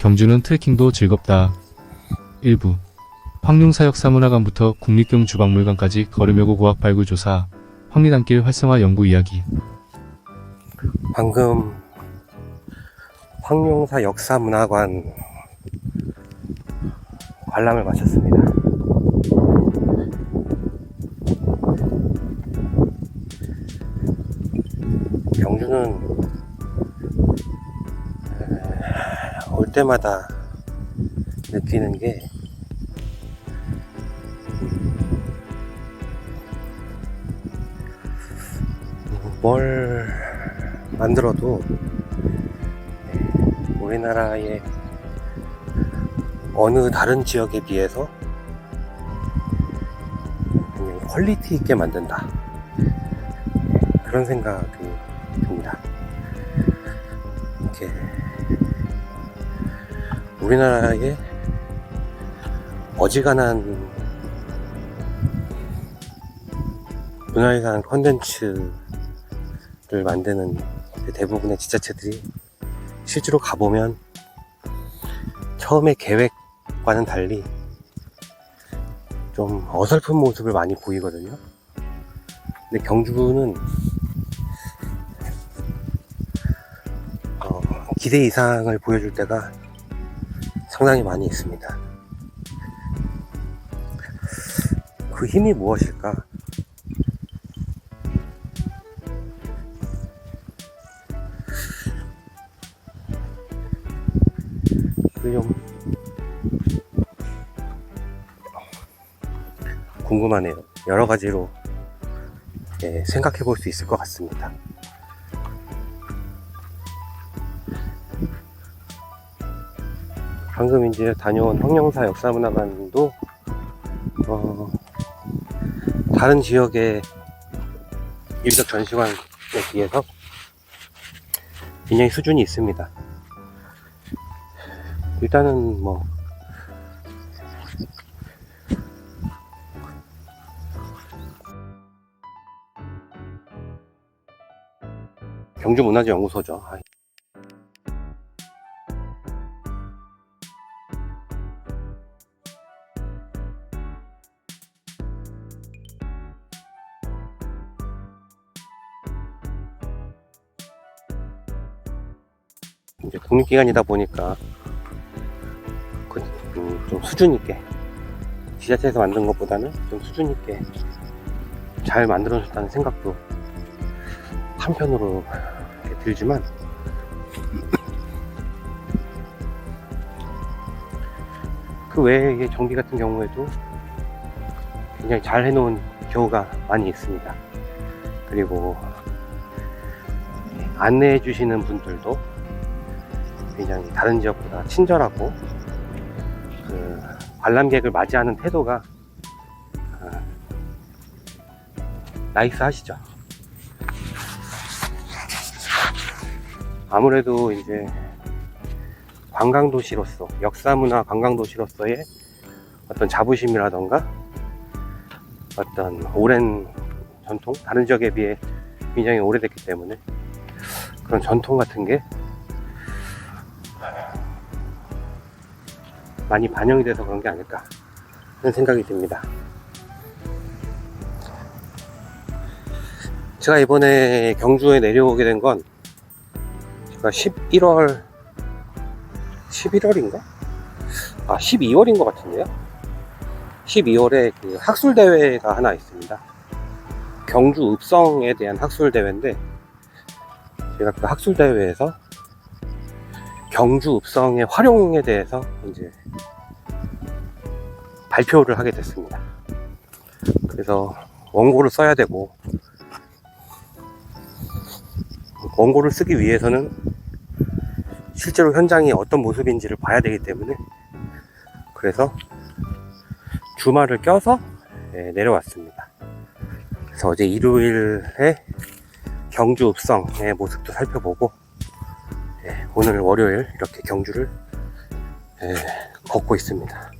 경주는 트레킹도 즐겁다. 일부 황룡사 역사문화관부터 국립경주박물관까지 걸으며고 고학 발굴 조사, 황리단길 활성화 연구 이야기. 방금 황룡사 역사문화관 관람을 마쳤습니다. 경주는 올 때마다 느끼는 게 뭘 만들어도 우리나라의 어느 다른 지역에 비해서 굉장히 퀄리티 있게 만든다, 그런 생각이 듭니다. 이렇게 우리나라의 어지간한 문화유산 콘텐츠를 만드는 대부분의 지자체들이 실제로 가보면 처음에 계획과는 달리 좀 어설픈 모습을 많이 보이거든요. 근데 경주는 기대 이상을 보여줄 때가 상당히 많이 있습니다. 그 힘이 무엇일까? 좀 궁금하네요. 여러 가지로 생각해 볼 수 있을 것 같습니다. 방금 이제 다녀온 황룡사 역사문화관도 다른 지역의 유적 전시관에 비해서 굉장히 수준이 있습니다. 일단은 뭐 경주문화재연구소죠. 이제 국립기관이다 보니까 좀 수준 있게, 지자체에서 만든 것보다는 좀 수준 있게 잘 만들어졌다는 생각도 한편으로 들지만, 그 외에 정비 같은 경우에도 굉장히 잘 해놓은 경우가 많이 있습니다. 그리고 안내해 주시는 분들도 굉장히 다른 지역보다 친절하고, 그 관람객을 맞이하는 태도가 나이스 하시죠. 아무래도 이제 관광도시로서, 역사문화 관광도시로서의 어떤 자부심이라던가 어떤 오랜 전통, 다른 지역에 비해 굉장히 오래됐기 때문에 그런 전통 같은 게 많이 반영이 돼서 그런 게 아닐까 하는 생각이 듭니다. 제가 이번에 경주에 내려오게 된 건 제가 11월인가? 12월인 것 같은데요. 12월에 그 학술대회가 하나 있습니다. 경주 읍성에 대한 학술대회인데, 제가 그 학술대회에서 경주 읍성의 활용에 대해서 이제 발표를 하게 됐습니다. 그래서 원고를 써야 되고, 원고를 쓰기 위해서는 실제로 현장이 어떤 모습인지를 봐야 되기 때문에, 그래서 주말을 껴서 내려왔습니다. 그래서 어제 일요일에 경주 읍성의 모습도 살펴보고, 오늘 월요일 이렇게 경주를 걷고 있습니다.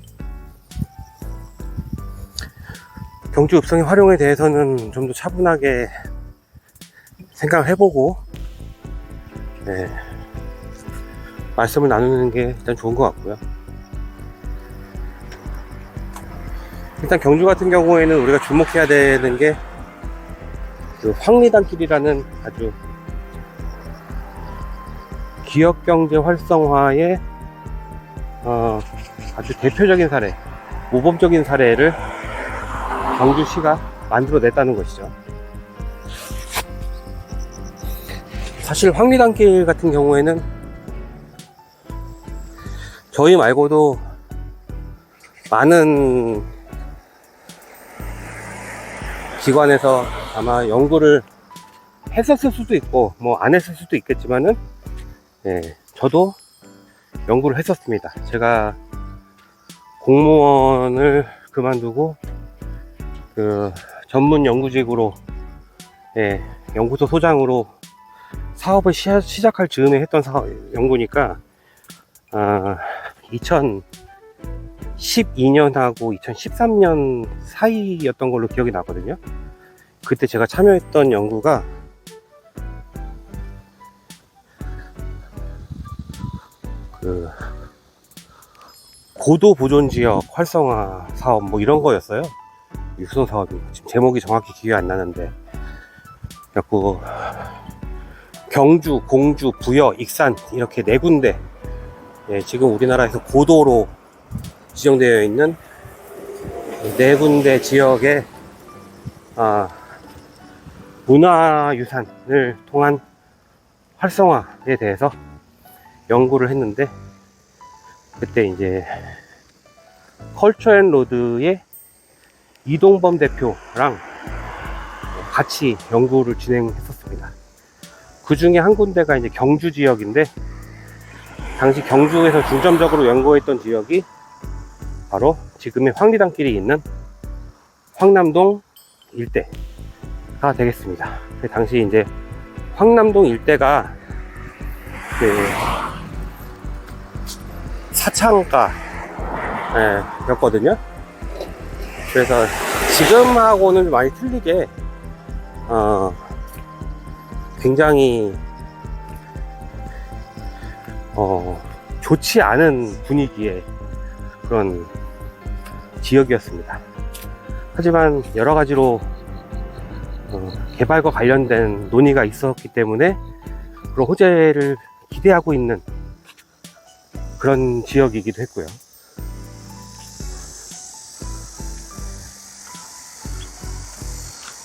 경주 읍성의 활용에 대해서는 좀 더 차분하게 생각을 해보고 말씀을 나누는 게 일단 좋은 것 같고요. 일단 경주 같은 경우에는 우리가 주목해야 되는 게 그 황리단길이라는 아주 기업경제 활성화의 아주 대표적인 사례, 모범적인 사례를 경주시가 만들어냈다는 것이죠. 사실 황리단길 같은 경우에는 저희 말고도 많은 기관에서 아마 연구를 했었을 수도 있고 뭐 안 했을 수도 있겠지만은, 예, 저도 연구를 했었습니다. 제가 공무원을 그만두고 그 전문 연구직으로, 예, 연구소 소장으로 사업을 시작할 즈음에 했던 연구니까 2012년하고 2013년 사이였던 걸로 기억이 나거든요. 그때 제가 참여했던 연구가 그 고도 보존 지역 활성화 사업 뭐 이런 거였어요. 유수선 사업이 지금 제목이 정확히 기억이 안 나는데, 그래갖고 경주, 공주, 부여, 익산 이렇게 네 군데, 예, 지금 우리나라에서 고도로 지정되어 있는 네 군데 지역의 문화유산을 통한 활성화에 대해서 연구를 했는데, 그때 이제 컬처앤로드의 이동범 대표랑 같이 연구를 진행했었습니다. 그 중에 한 군데가 이제 경주 지역인데, 당시 경주에서 중점적으로 연구했던 지역이 바로 지금의 황리단길이 있는 황남동 일대가 되겠습니다. 그 당시 이제 황남동 일대가 그 사창가, 예, 였거든요. 그래서 지금하고는 좀 많이 틀리게 굉장히 좋지 않은 분위기의 그런 지역이었습니다. 하지만 여러 가지로 개발과 관련된 논의가 있었기 때문에 그런 호재를 기대하고 있는 그런 지역이기도 했고요.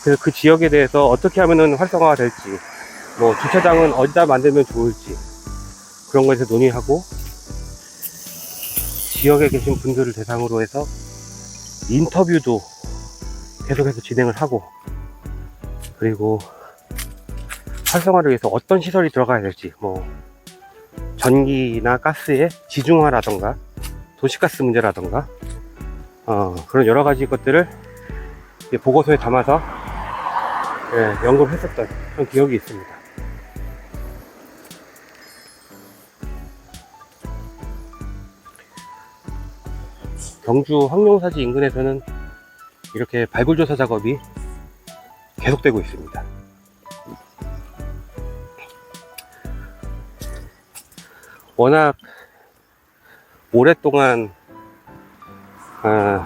그래서 그 지역에 대해서 어떻게 하면 활성화가 될지, 뭐 주차장은 어디다 만들면 좋을지, 그런 것에서 논의하고, 지역에 계신 분들을 대상으로 해서 인터뷰도 계속해서 진행을 하고, 그리고 활성화를 위해서 어떤 시설이 들어가야 될지, 뭐 전기나 가스의 지중화라던가 도시가스 문제라던가 그런 여러 가지 것들을 보고서에 담아서, 예, 연구를 했었던 그런 기억이 있습니다. 경주 황룡사지 인근에서는 이렇게 발굴조사 작업이 계속되고 있습니다. 워낙 오랫동안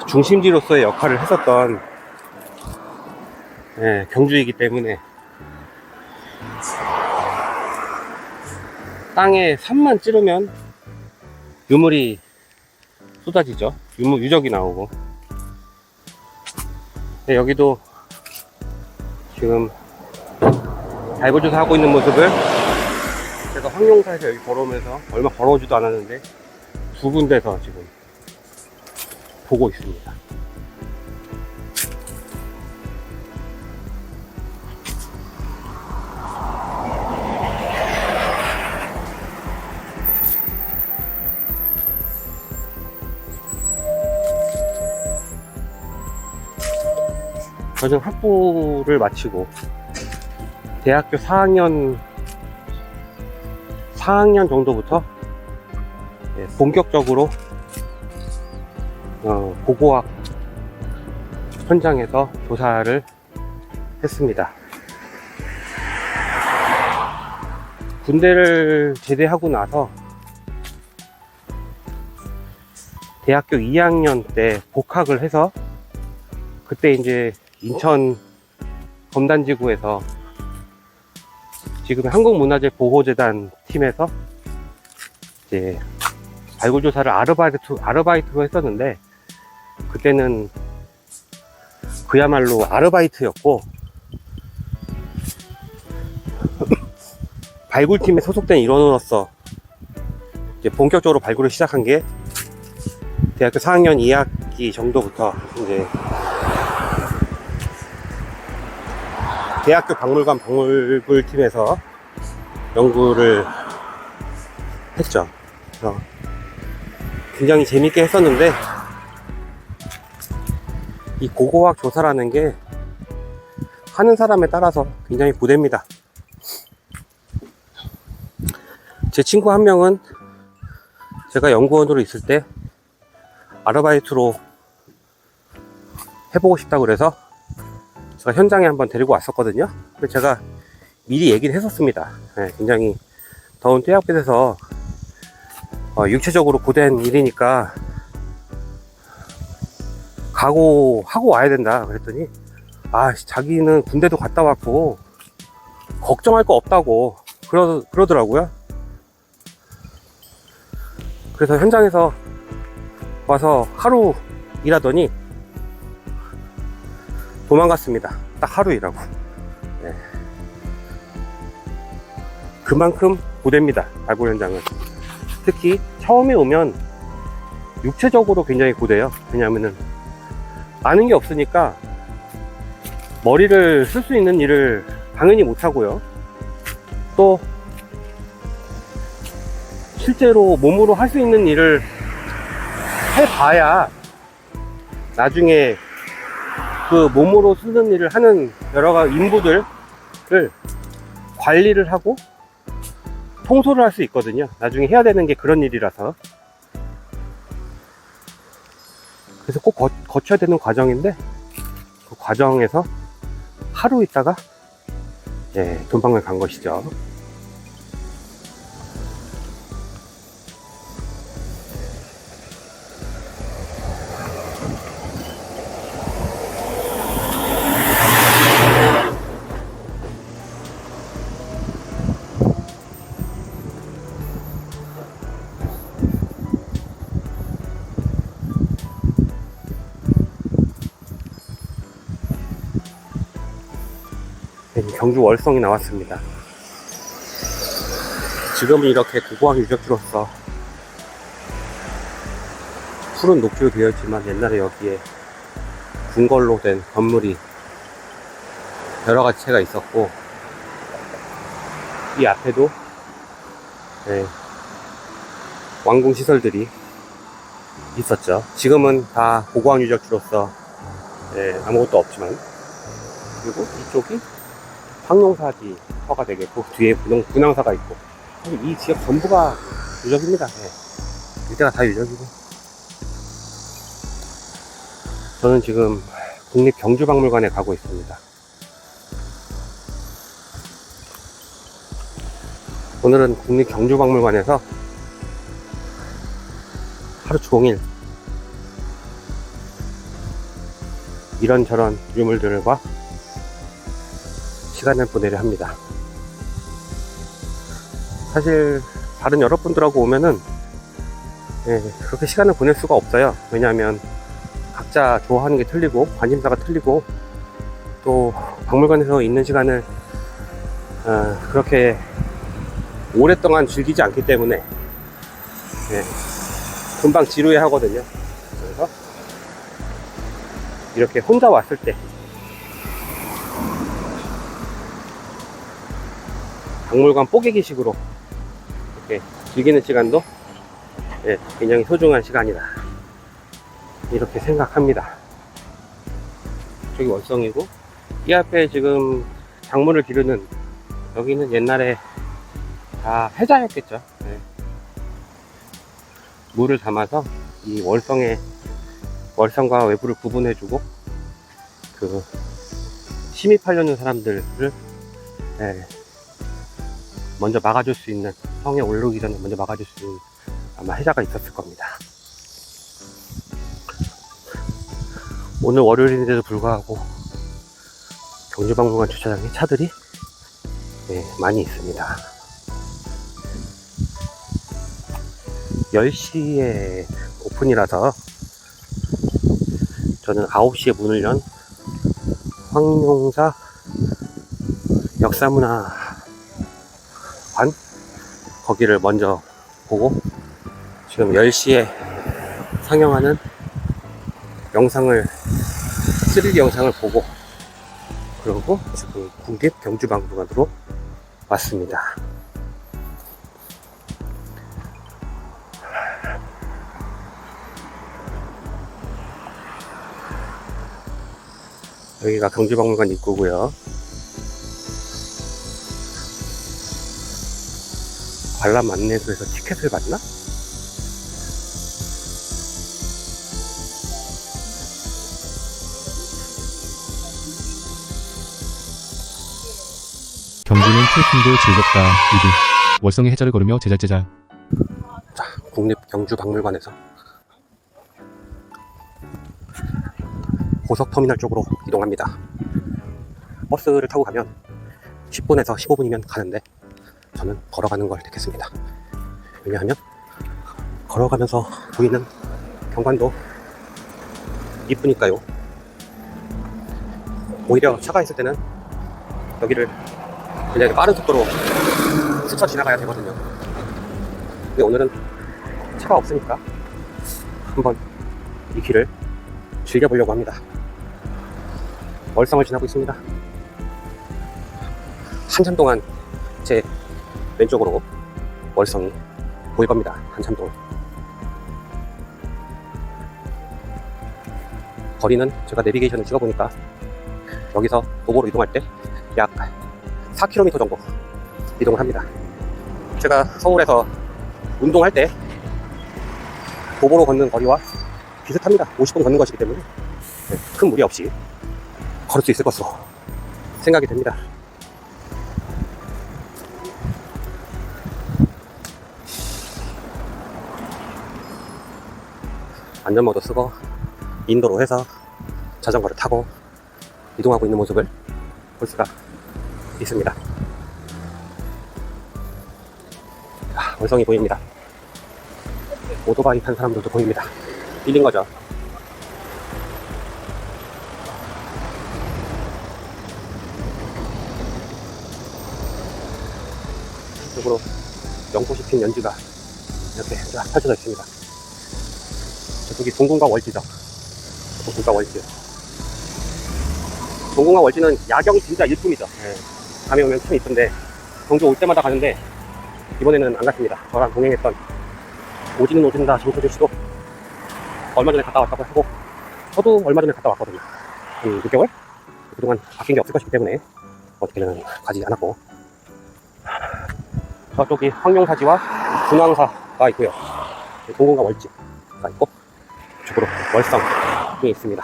중심지로서의 역할을 했었던, 예, 경주이기 때문에 땅에 산만 찌르면 유물이 쏟아지죠. 유적이 나오고. 네, 여기도 지금 발굴조사 하고 있는 모습을 제가 황룡사에서 여기 걸어오면서, 얼마 걸어오지도 않았는데 두 군데서 지금 보고 있습니다. 저는 학부를 마치고 대학교 4학년 정도부터 본격적으로 고고학 현장에서 조사를 했습니다. 군대를 제대하고 나서 대학교 2학년 때 복학을 해서 그때 이제 인천 검단지구에서 지금 한국문화재보호재단 팀에서 이제 발굴조사를 아르바이트로 했었는데, 그때는 그야말로 아르바이트였고 발굴팀에 소속된 일원으로서 이제 본격적으로 발굴을 시작한 게 대학교 4학년 2학기 정도부터 이제 대학교 박물관 박물팀에서 연구를 했죠. 그래서 굉장히 재밌게 했었는데, 이 고고학 조사라는 게 하는 사람에 따라서 굉장히 부대입니다. 제 친구 한 명은 제가 연구원으로 있을 때 아르바이트로 해보고 싶다고 그래서 제가 현장에 한번 데리고 왔었거든요. 근데 제가 미리 얘기를 했었습니다. 네, 굉장히 더운 태양빛에서 육체적으로 고된 일이니까 각오하고 와야 된다 그랬더니, 자기는 군대도 갔다 왔고 걱정할 거 없다고 그러더라고요. 그래서 현장에서 와서 하루 일하더니 도망갔습니다. 딱 하루 일하고. 네. 그만큼 고됩니다, 발굴 현장은. 특히 처음에 오면 육체적으로 굉장히 고돼요. 왜냐하면은 아는 게 없으니까 머리를 쓸 수 있는 일을 당연히 못하고요. 또 실제로 몸으로 할 수 있는 일을 해봐야 나중에 그 몸으로 쓰는 일을 하는 여러 가지 인부들을 관리를 하고 통솔을 할 수 있거든요. 나중에 해야 되는 게 그런 일이라서. 그래서 꼭 거쳐야 되는 과정인데, 그 과정에서 하루 있다가 돈방을 간 것이죠. 경주 월성이 나왔습니다. 지금은 이렇게 고고학 유적지로서 푸른 녹지로 되어 있지만, 옛날에 여기에 궁궐로 된 건물이 여러 가지 채가 있었고, 이 앞에도 왕궁 시설들이 있었죠. 지금은 다 고고학 유적지로서 아무것도 없지만, 그리고 이쪽이 황룡사지 터가 되겠고, 뒤에 분황사가 있고, 이 지역 전부가 유적입니다. 이때가 다 유적이고. 저는 지금 국립경주박물관에 가고 있습니다. 오늘은 국립경주박물관에서 하루 종일 이런저런 유물들과 시간을 보내려 합니다. 사실 다른 여러분들하고 오면은 그렇게 시간을 보낼 수가 없어요. 왜냐하면 각자 좋아하는 게 틀리고 관심사가 틀리고, 또 박물관에서 있는 시간을 그렇게 오랫동안 즐기지 않기 때문에 금방 지루해 하거든요. 그래서 이렇게 혼자 왔을 때 박물관 뽀개기식으로 이렇게 즐기는 시간도 굉장히 소중한 시간이다, 이렇게 생각합니다. 저기 월성이고, 이 앞에 지금 작물을 기르는 여기는 옛날에 다 해자였겠죠. 물을 담아서 이 월성과 외부를 구분해주고, 그 침입하려는 사람들을 먼저 막아줄 수 있는, 성에 오르기 전에 먼저 막아줄 수 있는 아마 해자가 있었을 겁니다. 오늘 월요일인데도 불구하고 경주박물관 주차장에 차들이 많이 있습니다. 10시에 오픈이라서 저는 9시에 문을 연 황룡사 역사문화관 거기를 먼저 보고 지금 10시에 상영하는 영상을 3D 영상을 보고 그러고 지금 국립 경주박물관으로 왔습니다. 여기가 경주박물관 입구고요. 관람 안내소에서 티켓을 받나? 경주는 트레킹도 즐겁다. 리뷰. 월성의 해자를 걸으며 제잘제잘. 자, 국립 경주박물관에서 고속터미널 쪽으로 이동합니다. 버스를 타고 가면 10분에서 15분이면 가는데 저는 걸어가는 걸 택했습니다. 왜냐하면 걸어가면서 보이는 경관도 이쁘니까요. 오히려 차가 있을 때는 여기를 굉장히 빠른 속도로 스쳐 지나가야 되거든요. 근데 오늘은 차가 없으니까 한번 이 길을 즐겨보려고 합니다. 월성을 지나고 있습니다. 한참 동안 제 왼쪽으로 월성이 보일 겁니다. 한참 동안. 거리는 제가 내비게이션을 찍어보니까 여기서 도보로 이동할 때 약 4km 정도 이동을 합니다. 제가 서울에서 운동할 때 도보로 걷는 거리와 비슷합니다. 50분 걷는 것이기 때문에 큰 무리 없이 걸을 수 있을 것으로 생각이 됩니다. 안전모드 쓰고 인도로 해서 자전거를 타고 이동하고 있는 모습을 볼 수가 있습니다. 자, 월성이 보입니다. 오토바이 탄 사람들도 보입니다. 밀린 거죠. 이쪽으로 연꽃이 핀 연지가 이렇게 쫙 펼쳐져 있습니다. 저쪽이 동궁과 월지죠. 동궁과 월지. 동궁과 월지는 야경이 진짜 일품이죠. 밤에 오면 참 이쁜데 경주 올 때마다 가는데 이번에는 안 갔습니다. 저랑 동행했던 오지는 오진다 정태주 씨도 얼마 전에 갔다 왔다고 하고 저도 얼마 전에 갔다 왔거든요. 한 6개월? 그동안 바뀐 게 없을 것이기 때문에 어떻게는 가지 않았고 저쪽이 황룡사지와 중앙사가 있고요. 동궁과 월지가 있고 이쪽으로 월성이 있습니다.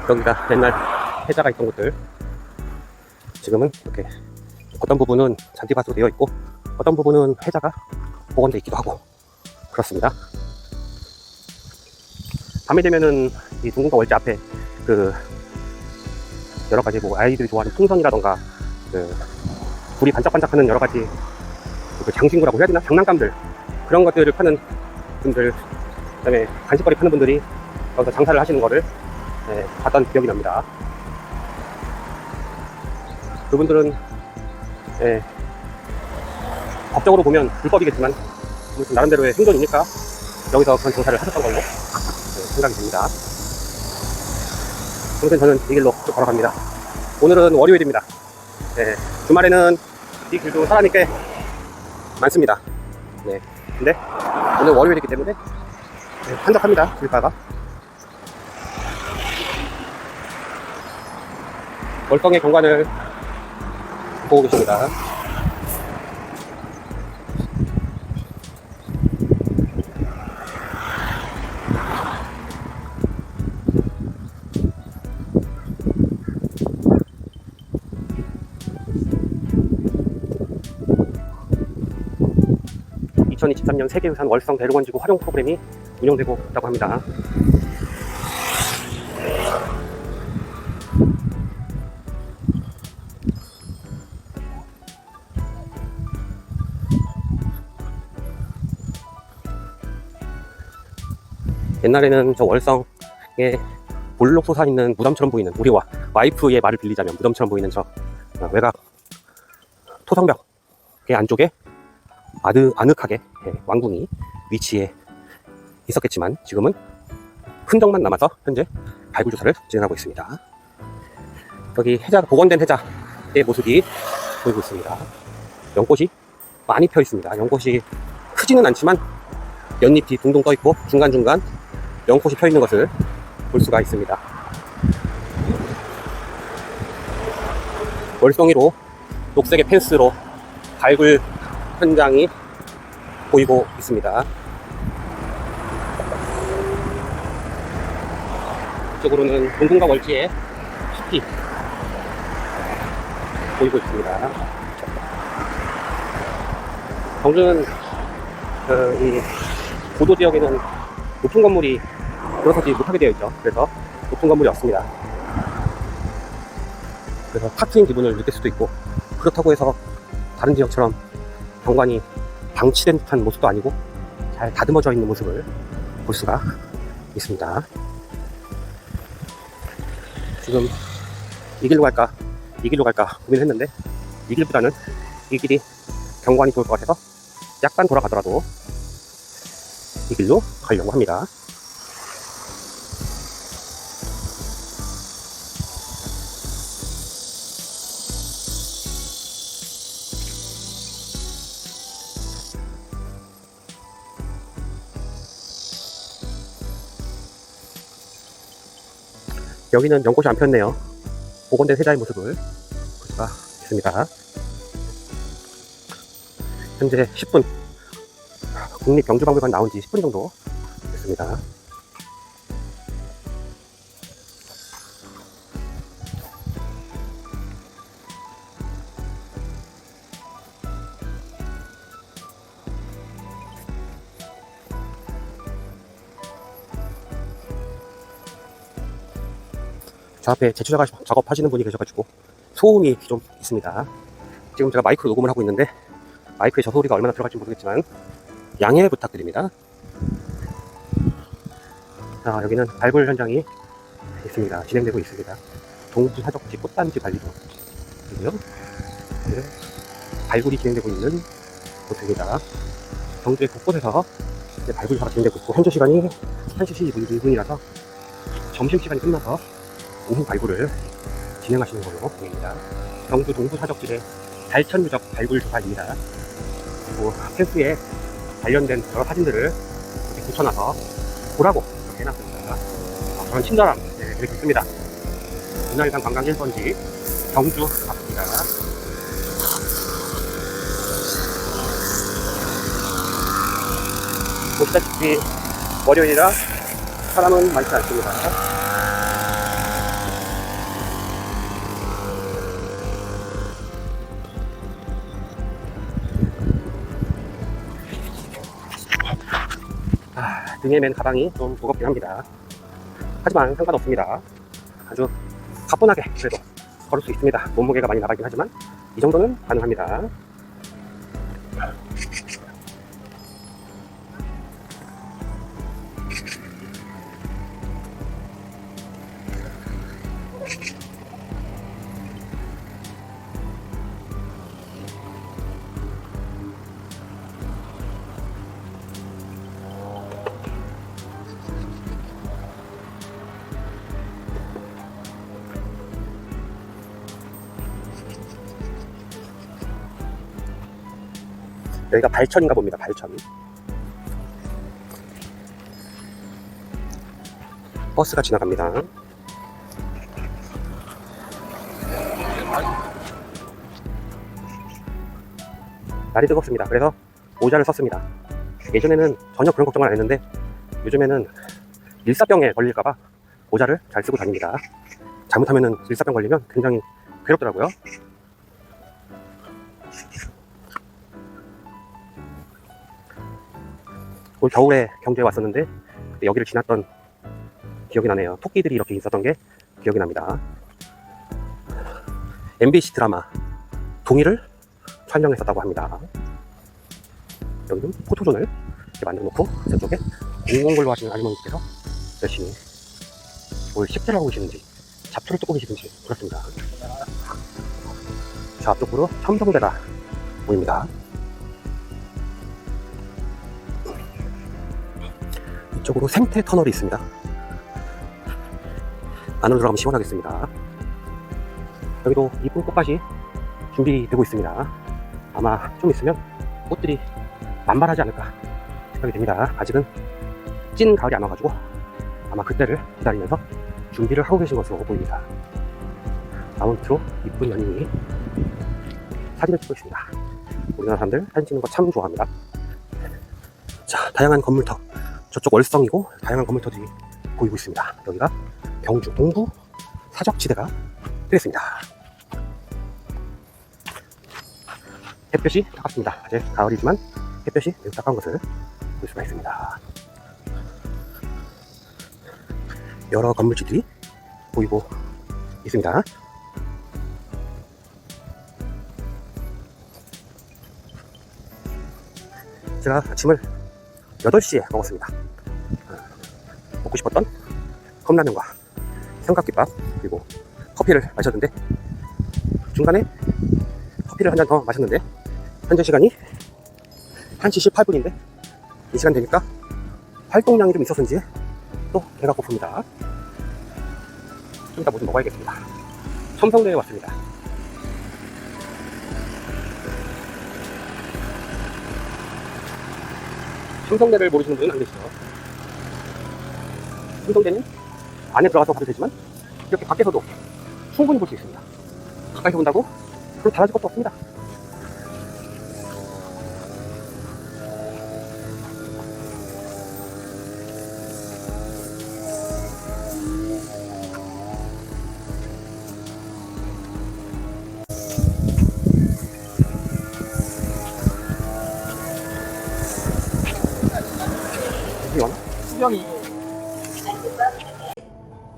여기가 옛날 해자가 있던 곳들 지금은 이렇게 어떤 부분은 잔디밭으로 되어 있고 어떤 부분은 해자가 복원되어 있기도 하고 그렇습니다. 밤이 되면은 이 동궁과 월지 앞에 그 여러 가지 뭐 아이들이 좋아하는 풍선이라던가 그 불이 반짝반짝하는 여러 가지 그 장신구라고 해야 되나? 장난감들 그런 것들을 파는 분들 그다음에 간식거리 파는 분들이 여기서 장사를 하시는 거를 봤던 기억이 납니다. 그분들은 법적으로 보면 불법이겠지만 나름대로의 생존이니까 여기서 그런 장사를 하셨던 걸로 생각이 됩니다. 아무튼 저는 이 길로 걸어갑니다. 오늘은 월요일입니다. 주말에는 이 길도 사람이 꽤 많습니다. 근데 오늘 월요일이기 때문에 한적합니다. 길가가. 월성의 경관을 보고 계십니다. 2023년 세계유산 월성 대릉원지구 활용 프로그램이 운영되고 있다고 합니다. 옛날에는 저 월성에 볼록 솟아있는 무덤처럼 보이는, 우리 와이프의 말을 빌리자면 무덤처럼 보이는 저 외곽 토성벽의 안쪽에 아늑하게 왕궁이 위치해 있었겠지만 지금은 흔적만 남아서 현재 발굴 조사를 진행하고 있습니다. 여기 복원된 해자의 모습이 보이고 있습니다. 연꽃이 많이 펴 있습니다. 연꽃이 크지는 않지만 연잎이 둥둥 떠 있고 중간중간 연꽃이 펴 있는 것을 볼 수가 있습니다. 월성이로 녹색의 펜스로 발굴 현장이 보이고 있습니다. 이쪽으로는 동궁과 월지의 숲이 보이고 있습니다. 경주는 이 고도 지역에는 높은 건물이 들어서지 못하게 되어 있죠. 그래서 높은 건물이 없습니다. 그래서 탁 트인 기분을 느낄 수도 있고, 그렇다고 해서 다른 지역처럼 경관이 방치된 듯한 모습도 아니고 잘 다듬어져 있는 모습을 볼 수가 있습니다. 지금 이 길로 갈까 이 길로 갈까 고민했는데 이 길보다는 이 길이 경관이 좋을 것 같아서 약간 돌아가더라도 이 길로 가려고 합니다. 여기는 연꽃이 안 폈네요. 복원된 세자의 모습을 볼 수가 있습니다. 현재 10분, 국립경주박물관 나온 지 10분 정도 됐습니다. 저 앞에 제초자 작업하시는 분이 계셔가지고 소음이 좀 있습니다. 지금 제가 마이크로 녹음을 하고 있는데 마이크에 저 소리가 얼마나 들어갈지 모르겠지만 양해 부탁드립니다. 자, 여기는 발굴 현장이 있습니다. 진행되고 있습니다. 동부 사적지 꽃단지 관리도 이고요. 발굴이 진행되고 있는 곳입니다. 경주의 곳곳에서 발굴 조사가 진행되고 있고, 현재 시간이 1시 12분이라서 점심시간이 끝나서 오후 발굴을 진행하시는 걸로 보입니다. 경주 동부 사적지대 달천 유적 발굴 조사입니다. 그리고 펜스에 관련된 여러 사진들을 이렇게 붙여놔서 보라고 이렇게 해놨습니다. 그런 친절함 되게 좋습니다. 문화유산 관광 1번지 경주 갑니다. 보시다시피 월요일이라 사람은 많지 않습니다. 등에 맨 가방이 좀 무겁긴 합니다. 하지만 상관없습니다. 아주 가뿐하게 그래도 걸을 수 있습니다. 몸무게가 많이 나가긴 하지만 이 정도는 가능합니다. 여기가 발천인가 봅니다. 발천. 버스가 지나갑니다. 날이 뜨겁습니다. 그래서 모자를 썼습니다. 예전에는 전혀 그런 걱정을 안 했는데 요즘에는 일사병에 걸릴까봐 모자를 잘 쓰고 다닙니다. 잘못하면은 일사병 걸리면 굉장히 괴롭더라고요. 올 겨울에 경주에 왔었는데 그때 여기를 지났던 기억이 나네요. 토끼들이 이렇게 있었던 게 기억이 납니다. MBC 드라마 동의를 촬영했었다고 합니다. 여기는 포토존을 이렇게 만들어 놓고 저쪽에 공공근로 하시는 할머니께서 열심히 뭘 식재를 하고 계시는지 잡초를 뜯고 계시는지 그렇습니다. 저 앞쪽으로 첨성대가 보입니다. 이쪽으로 생태 터널이 있습니다. 안으로 들어가면 시원하겠습니다. 여기도 이쁜 꽃밭이 준비되고 있습니다. 아마 좀 있으면 꽃들이 만발하지 않을까 생각이 됩니다. 아직은 찐 가을이 안 와가지고 아마 그때를 기다리면서 준비를 하고 계신 것으로 보입니다. 나무 밑으로 이쁜 연인이 사진을 찍고 있습니다. 우리나라 사람들 사진 찍는 거 참 좋아합니다. 자, 다양한 건물터, 저쪽 월성이고 다양한 건물터들이 보이고 있습니다. 여기가 경주 동부 사적지대가 되겠습니다. 햇볕이 따갑습니다. 아직 가을이지만 햇볕이 매우 따가운 것을 볼 수가 있습니다. 여러 건물지들이 보이고 있습니다. 제가 아침을 8시에 먹었습니다. 먹고 싶었던 컵라면과 삼각김밥 그리고 커피를 마셨는데 중간에 커피를 한 잔 더 마셨는데 현재 시간이 1시 18분인데 이 시간 되니까 활동량이 좀 있었는지 또 배가 고픕니다. 좀 이따 뭐 좀 먹어야겠습니다. 첨성대에 왔습니다. 첨성대를 모르시는 분은 안 계시죠? 첨성대는 안에 들어가서 봐도 되지만 이렇게 밖에서도 충분히 볼 수 있습니다. 가까이서 본다고 그럼 달라질 것도 없습니다. 수영이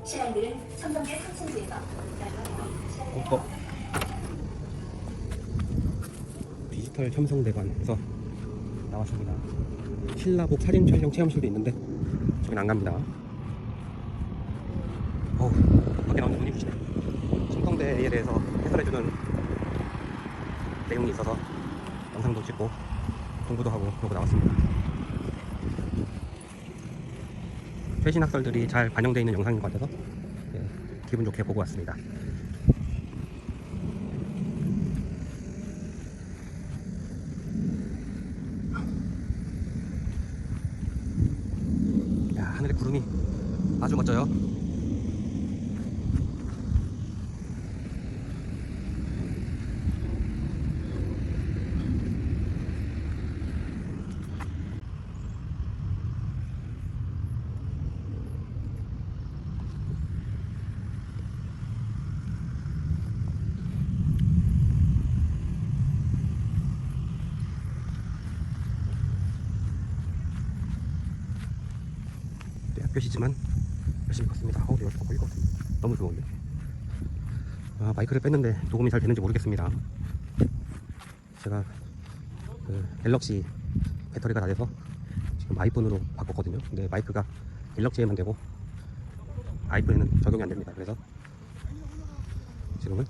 신랑들은 첨성대 3층에서 디지털 첨성대관에서 나왔습니다. 신라복 사진 촬영 체험실도 있는데 저긴 안 갑니다. 밖에 나오는 눈이 부시네. 첨성대에 대해서 해설해주는 내용이 있어서 영상도 찍고 공부도 하고 그러고 나왔습니다. 최신 학설들이 잘 반영되어 있는 영상인 것 같아서 기분 좋게 보고 왔습니다. 야, 하늘에 구름이 아주 멋져요. 햇볕이지만 열심히 걷습니다. 내가 거의 걷습니다. 너무 좋은데. 마이크를 뺐는데 녹음이 잘 되는지 모르겠습니다. 제가 갤럭시 배터리가 다 돼서 지금 아이폰으로 바꿨거든요. 근데 마이크가 갤럭시에만 되고 아이폰에는 적용이 안 됩니다. 그래서 지금은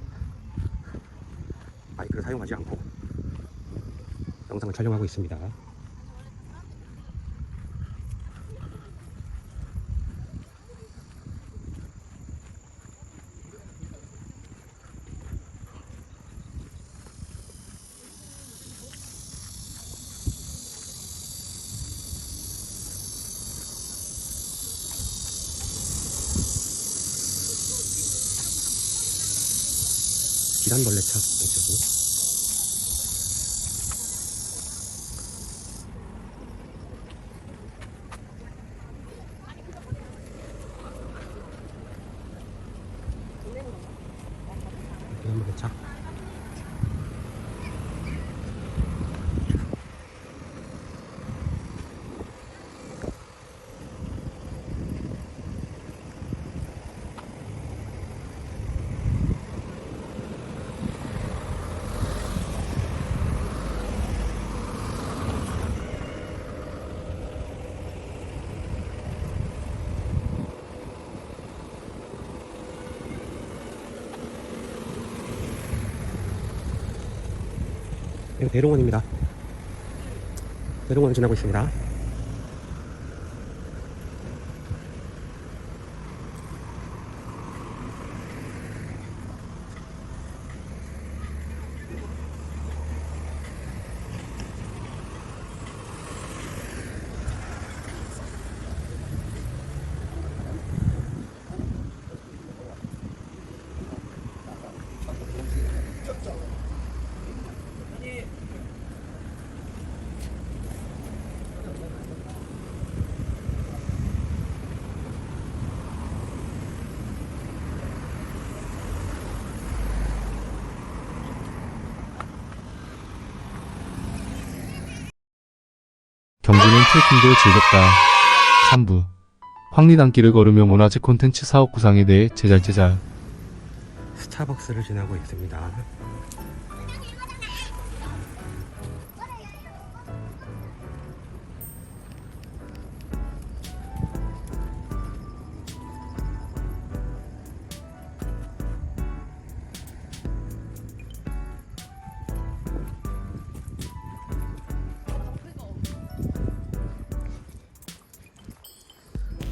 마이크를 사용하지 않고 영상을 촬영하고 있습니다. 기란벌레차 있죠. 기란벌레차. 여기 대롱원입니다. 대롱원을 지나고 있습니다. 경주는 트레킹도 즐겁다. 3부 황리단길을 걸으며 문화재 콘텐츠 사업 구상에 대해 제잘제잘. 스타벅스를 지나고 있습니다.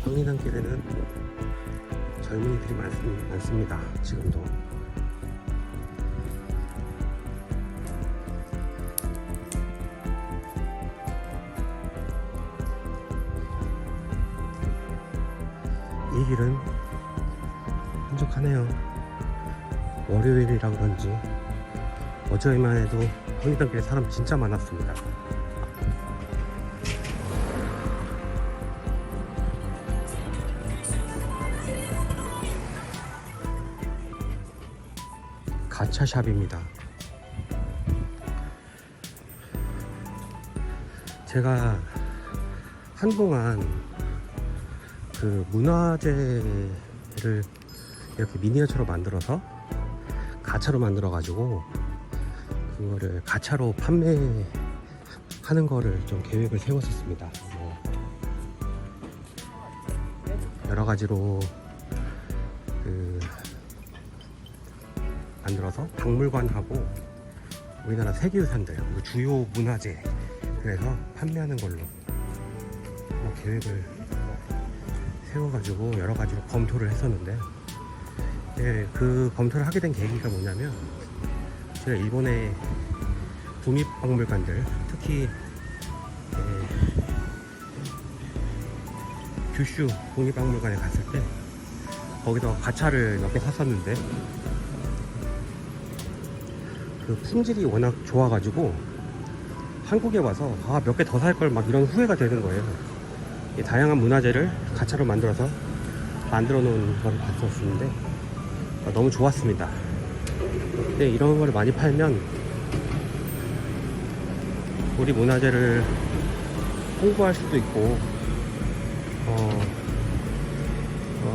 황리단길에는 젊은이들이 많습니다. 지금도. 이 길은 한적하네요. 월요일이라 그런지 어제만 해도 황리단길에 사람 진짜 많았습니다. 가차샵입니다. 제가 한동안 그 문화재를 이렇게 미니어처로 만들어서 가차로 만들어 가지고 그거를 가차로 판매하는 거를 좀 계획을 세웠었습니다. 뭐 여러 가지로 그 만들어서 박물관하고 우리나라 세계유산들, 그리고 주요 문화재, 그래서 판매하는 걸로 뭐 계획을 세워가지고 여러 가지로 검토를 했었는데, 예, 그 검토를 하게 된 계기가 뭐냐면, 제가 일본의 국립박물관들, 특히 규슈 국립박물관에 갔을 때 거기서 가차를 몇 개 샀었는데, 그 품질이 워낙 좋아가지고 한국에 와서 몇 개 더 살 걸 막 이런 후회가 되는 거예요. 이 다양한 문화재를 가차로 만들어서 만들어 놓은 걸 봤었는데 너무 좋았습니다. 근데 이런 걸 많이 팔면 우리 문화재를 홍보할 수도 있고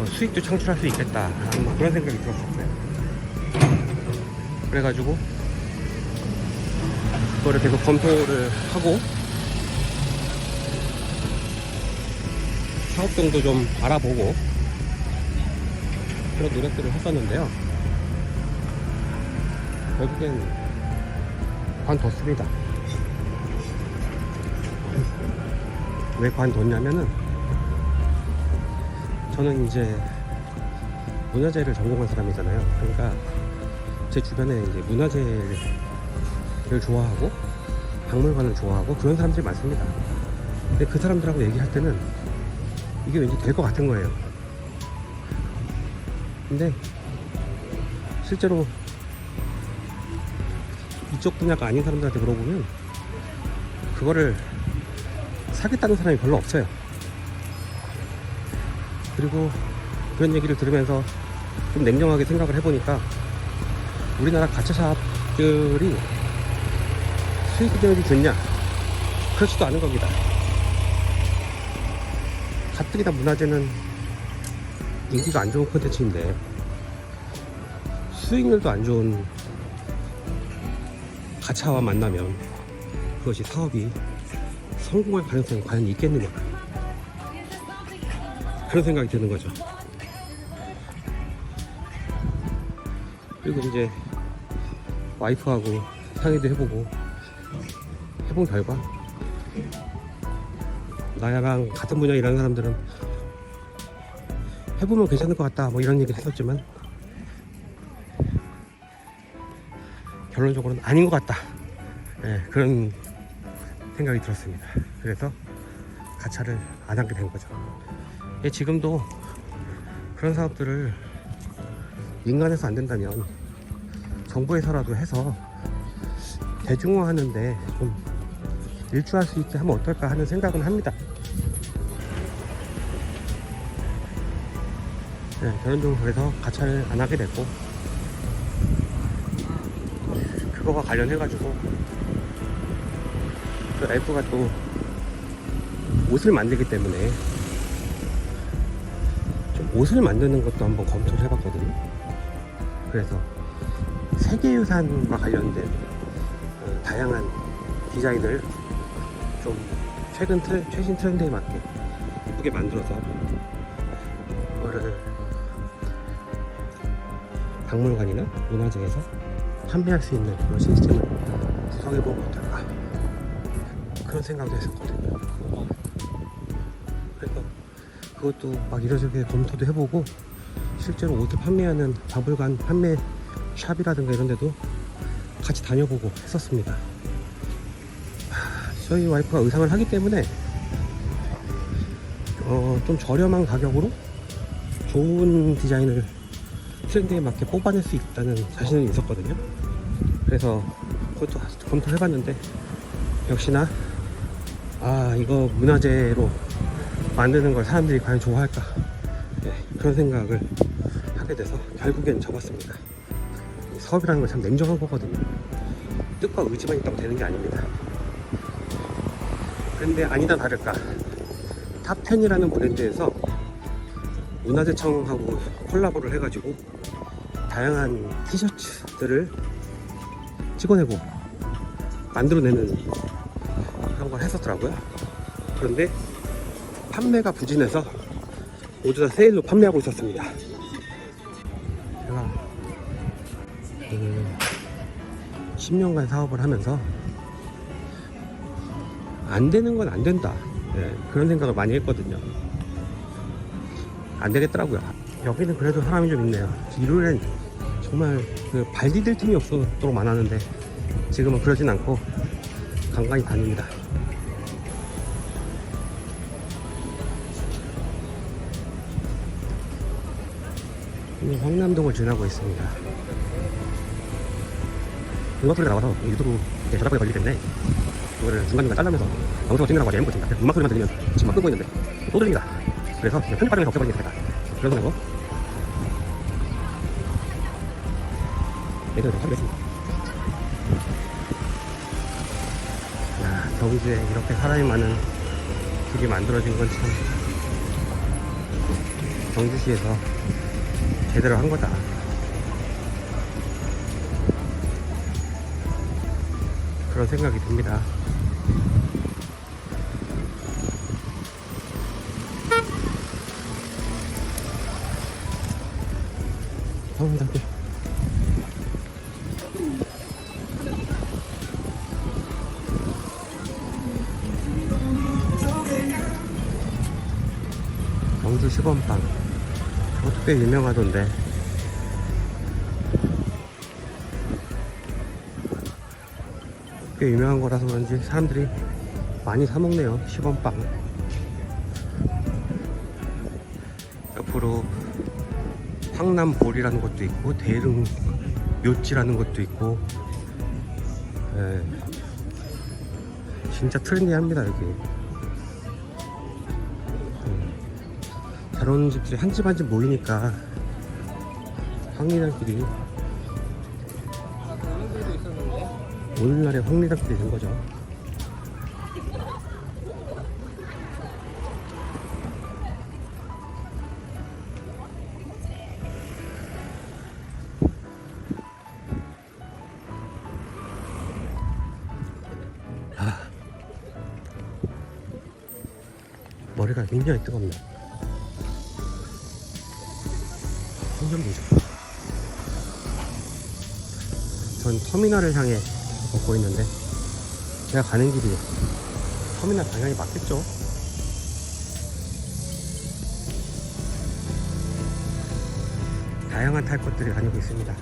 수익도 창출할 수 있겠다, 그런 생각이 들었었어요. 그래가지고 그거를 계속 검토를 하고 사업성도 좀 알아보고 그런 노력들을 했었는데요. 결국엔 관뒀습니다. 왜 관뒀냐면은, 저는 이제 문화재를 전공한 사람이잖아요. 그러니까 제 주변에 이제 문화재를 좋아하고 박물관을 좋아하고 그런 사람들이 많습니다. 근데 그 사람들하고 얘기할 때는 이게 왠지 될 것 같은 거예요. 근데 실제로 이쪽 분야가 아닌 사람들한테 물어보면 그거를 사겠다는 사람이 별로 없어요. 그리고 그런 얘기를 들으면서 좀 냉정하게 생각을 해보니까 우리나라 가차샵들이 수익률이 좋냐? 그렇지도 않은 겁니다. 가뜩이나 문화재는 인기가 안 좋은 콘텐츠인데 수익률도 안 좋은 가차와 만나면 그것이 사업이 성공할 가능성이 과연 있겠느냐, 그런 생각이 드는 거죠. 그리고 이제 와이프하고 상의도 해보고 해본 결과 나랑 같은 분야에 일하는 사람들은 해보면 괜찮을 것 같다 뭐 이런 얘기를 했었지만 결론적으로는 아닌 것 같다. 네, 그런 생각이 들었습니다. 그래서 가차를 안 하게 된 거죠. 예, 지금도 그런 사업들을 민간에서 안 된다면 정부에서라도 해서 대중화하는데 좀 일조할 수 있게 하면 어떨까 하는 생각은 합니다. 네, 결론적으로 그래서 가차를 안 하게 됐고, 그거와 관련해가지고 그 F가 또 옷을 만들기 때문에 좀 옷을 만드는 것도 한번 검토를 해봤거든요. 그래서 세계유산과 관련된 다양한 디자인을 좀 최신 트렌드에 맞게 예쁘게 만들어서 그거를 박물관이나 문화재에서 판매할 수 있는 그런 시스템을 구성해보면 어떨까, 그런 생각도 했었거든요. 그래서 그것도 막 이러저러 검토도 해보고, 실제로 옷을 판매하는 박물관 판매 샵이라든가 이런 데도 같이 다녀보고 했었습니다. 저희 와이프가 의상을 하기 때문에 좀 저렴한 가격으로 좋은 디자인을 트렌드에 맞게 뽑아낼 수 있다는 자신은 있었거든요. 그래서 그것도 검토를 해봤는데 역시나 이거 문화재로 만드는 걸 사람들이 과연 좋아할까, 네, 그런 생각을 하게 돼서 결국엔 접었습니다. 사업이라는 건 참 냉정한 거거든요. 뜻과 의지만 있다고 되는 게 아닙니다. 그런데 아니다 다를까, 탑10이라는 브랜드에서 문화재청하고 콜라보를 해가지고 다양한 티셔츠들을 찍어내고 만들어내는 그런 걸 했었더라고요. 그런데 판매가 부진해서 모두 다 세일로 판매하고 있었습니다. 제가 10년간 사업을 하면서 안 되는 건 안 된다, 네, 그런 생각을 많이 했거든요. 안 되겠더라고요. 여기는 그래도 사람이 좀 있네요. 일요일엔 정말 그 발 디딜 틈이 없도록 많았는데 지금은 그러진 않고 간간히 다닙니다. 황남동을 지나고 있습니다. 음악 소리가 나와서 유튜브 저작권에 걸리기 때문에 이거를 중간중간 잘라면서 영상을 찍느라고 아주 애먹고 있습니다. 음악 소리만 들리면 지금 막 끄고 있는데 또 들립니다. 그래서 그냥 편집 과정에서 없애버리게 됐다, 그런 거고. 예전에 좀 하겠습니다. 경주에 이렇게 사람이 많은 길이 만들어진 건 참 경주시에서 제대로 한 거다, 그런 생각이 듭니다. 성당길 경주 시범빵, 그것도 꽤 유명하던데. 꽤 유명한 거라서 그런지 사람들이 많이 사 먹네요, 시범빵. 옆으로 황남볼이라는 것도 있고 대릉 묘지라는 것도 있고, 진짜 트렌디합니다 여기. 잘 오는 집들이 한 집 한 집 모이니까 황리단길이 오늘날의 황리단길이 된 거죠. 머리가 굉장히 뜨겁네. 풍경 보죠. 전 터미널을 향해 걷고 있는데 제가 가는 길이 터미널 방향이 맞겠죠? 다양한 탈 것들이 다니고 있습니다.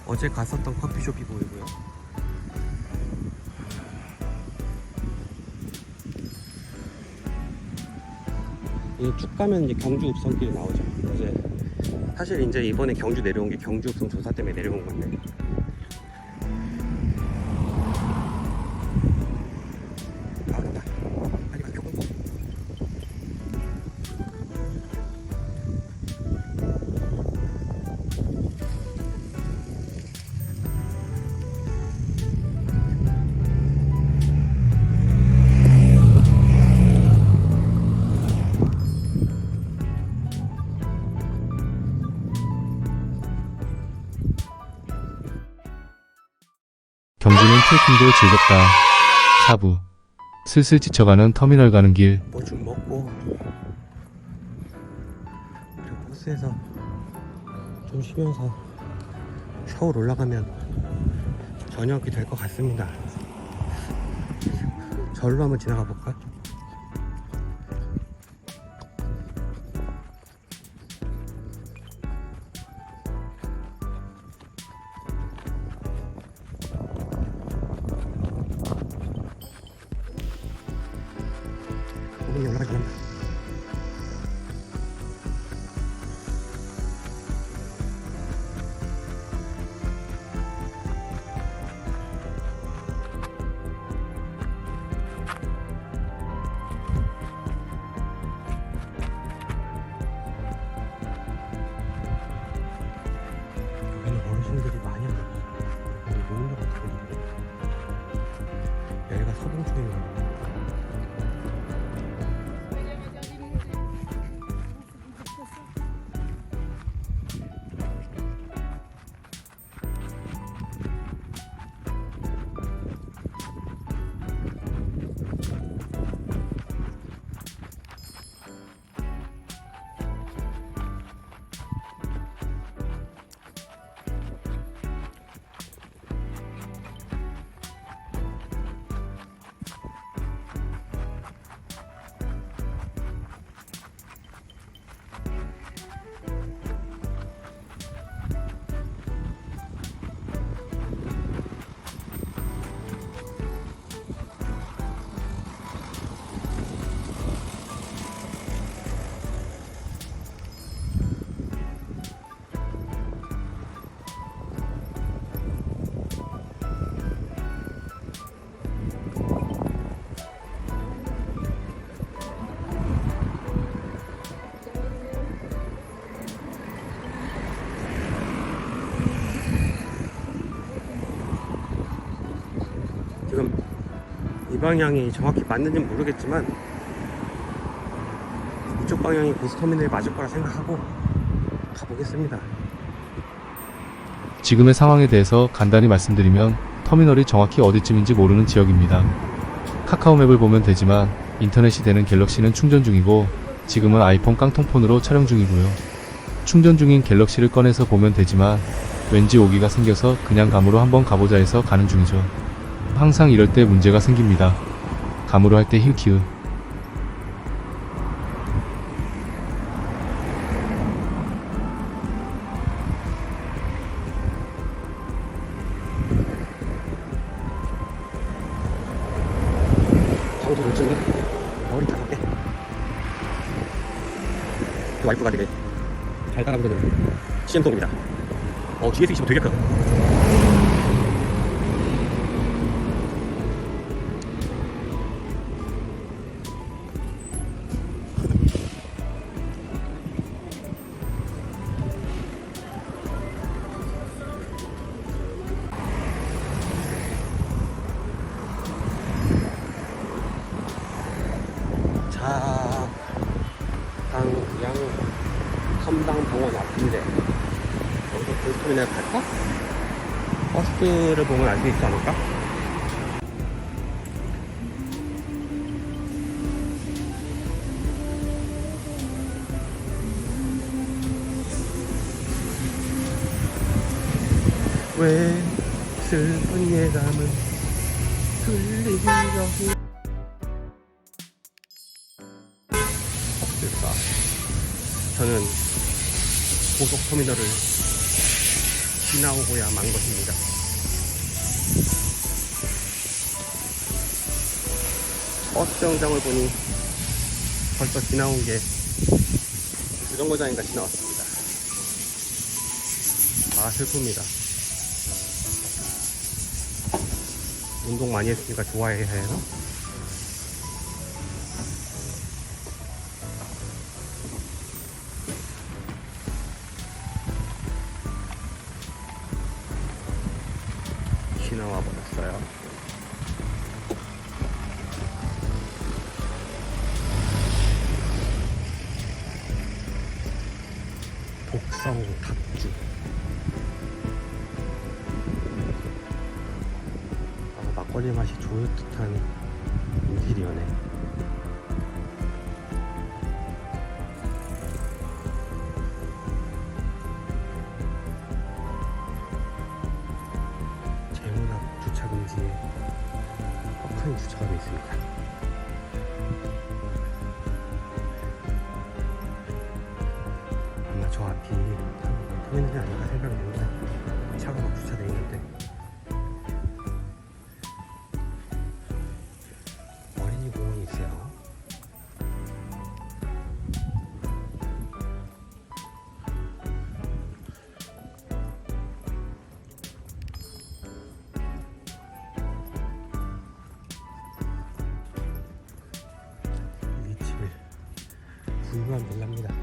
어제 갔었던 커피숍이 보이고요. 이 쭉 가면 이제 경주 읍성길이 나오죠. 이제 사실 이제 이번에 경주 내려온 게 경주 읍성 조사 때문에 내려온 건데. 아, 됐다. 빨리 가, 조금. 경주는 트레킹도 즐겁다. 4부. 슬슬 지쳐가는 터미널 가는 길. 뭐 좀 먹고 그리고 버스에서 좀 쉬면서 서울 올라가면 저녁이 될 것 같습니다. 절로 한번 지나가 볼까? 오늘 올라가지 않는다. 여기는 어르신들이 많이 안 와요. 여기 노인네 같은 건데 여기가 서동초인가. 지금 이 방향이 정확히 맞는지는 모르겠지만 이쪽 방향이 고스터미널이 맞을 거라 생각하고 가보겠습니다. 지금의 상황에 대해서 간단히 말씀드리면 터미널이 정확히 어디쯤인지 모르는 지역입니다. 카카오맵을 보면 되지만 인터넷이 되는 갤럭시는 충전 중이고 지금은 아이폰 깡통폰으로 촬영 중이고요. 충전 중인 갤럭시를 꺼내서 보면 되지만 왠지 오기가 생겨서 그냥 감으로 한번 가보자 해서 가는 중이죠. 항상 이럴 때 문제가 생깁니다. 감으로 할 때 히읗히읗. 장소 놓치네. 머리 타볼게. 그 와이프가 되게 잘 따라보거든요. CM송입니다. 뒤에서 있으면 되게 커요. 여기서 고속터미널 갈까? 버스를 보면 알 수 있지 않을까? 왜 슬픈 예감은 들리려 없을까? 저는 고속터미널을 지나오고야 만 것입니다. 버스 정장을 보니 벌써 지나온 게 주정거장인가 지나왔습니다. 아, 슬픕니다. 운동 많이 했으니까 좋아해야 해요. 지나와 버렸어요. 독성 탑주. 막걸리 맛이 좋을 듯한 인테리어네. 대문 앞 주차 금지에 뻑하니 주차가 되어 있습니다. 아마 저 앞이 터미널이 아닌가 생각이 듭니다. 차가 막 주차되어 있는데 어린이 공원이 있어요. 위치를 분유한 몰랍니다.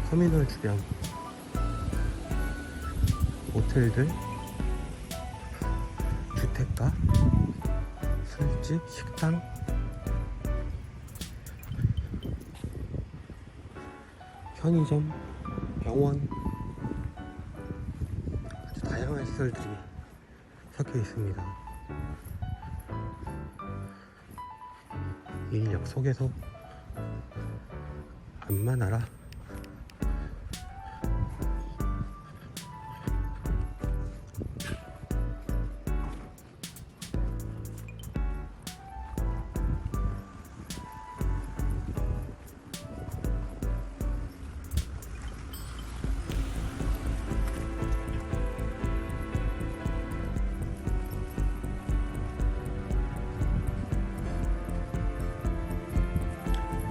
터미널 주변 호텔들, 주택가, 술집, 식당, 편의점, 병원, 아주 다양한 시설들이 섞여 있습니다. 인력 속에서 암만 알아.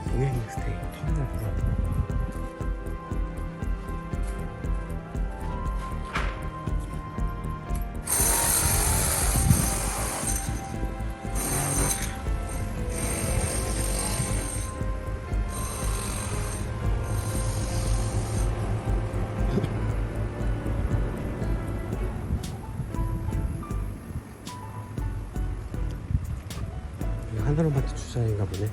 동해인스테이 터미널 보러 하늘로마트 주차장인가 보네.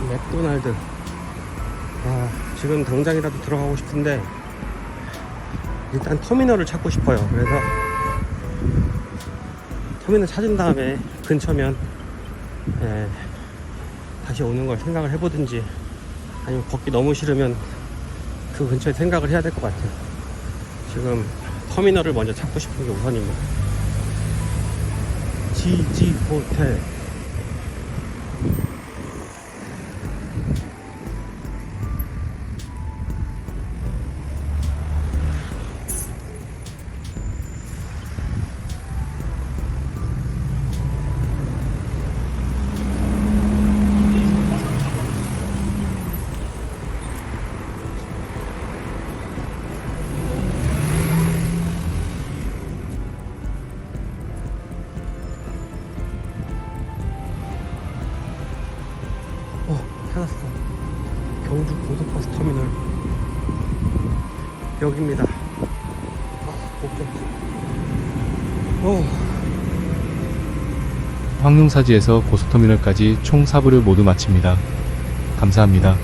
맥도날드. 아, 지금 당장이라도 들어가고 싶은데 일단 터미널을 찾고 싶어요. 그래서 터미널 찾은 다음에 근처면 다시 오는 걸 생각을 해보든지, 아니면 걷기 너무 싫으면 그 근처에 생각을 해야 될 것 같아요. 지금 터미널을 먼저 찾고 싶은 게 우선입니다. GG 호텔. 찾았어. 경주 고속버스 터미널 여기입니다. 황룡사지에서 고속터미널까지 총 4부를 모두 마칩니다. 감사합니다.